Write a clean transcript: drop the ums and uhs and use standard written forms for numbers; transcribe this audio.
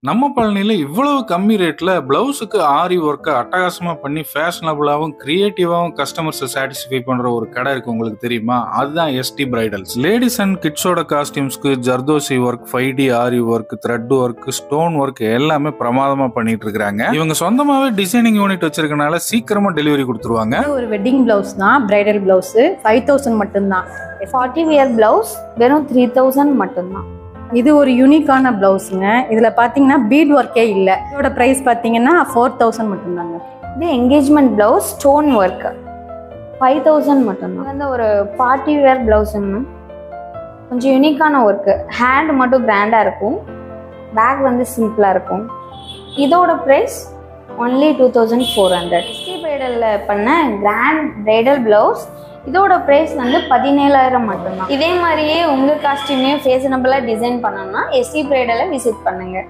நம்ம பழனியில இவ்வளவு கம்மி ரேட்ல பிளவுஸுக்கு ஆரி ஒர்க்கை அட்டகாசமா பண்ணி ஃபேஷனபிளாவும் கிரியேட்டிவாவும் கஸ்டமர்ஸை சாட்டிஸ்ஃபை பண்ற ஒரு கடை இருக்கு, உங்களுக்கு தெரியுமா? அதுதான் எஸ்டி பிரைடல்ஸ். லேடிஸ் அண்ட் கிட்ஸோட காஸ்டியூம்ஸ்க்கு zardozi work, 5D aari work, thread work, stone work எல்லாமே பிரமாதமா பண்ணிட்டு இருக்காங்க. இவங்க சொந்தமாவே டிசைனிங் யூனிட் வச்சிருக்கனால சீக்கிரமா டெலிவரி கொடுத்துருவாங்க. ஒரு வெட்டிங் பிளவுஸ் தான், பிரைடல் பிளவுஸ் 5000 மட்டும்தான். 40 வியர் பிளவுஸ் வெறும் 3000 மட்டும்தான். இது ஒரு யூனிக்கான பிளவுஸுங்க. இதுல பாத்தீங்கன்னா பீட் ஒர்க்கே இல்லை. இதோட பிரைஸ் பாத்தீங்கன்னா 4000 மட்டும்தாங்க. இது என்கேஜ்மெண்ட் பிளவுஸ் ஸ்டோன் ஒர்க் 5000 மட்டும்தான். வந்து ஒரு பார்ட்டி வேர் பிளவுஸுங்க, கொஞ்சம் யூனிக்கான ஒர்க்கு. ஹேண்ட் மட்டும் கிராண்டாக இருக்கும், பேக் வந்து சிம்பிளாக இருக்கும். இதோட ப்ரைஸ் ஒன்லி 2400. எஸ்டி பிரைடலில் பண்ண கிராண்ட் பிரைடல் பிளவுஸ் இதோட ப்ரைஸ் வந்து 17000 மட்டும்தான். இதே மாதிரியே உங்கள் காஸ்டியூமையும் ஃபேஷனபிளாக டிசைன் பண்ணணும்னா எஸ்டி பிரைடலை விசிட் பண்ணுங்கள்.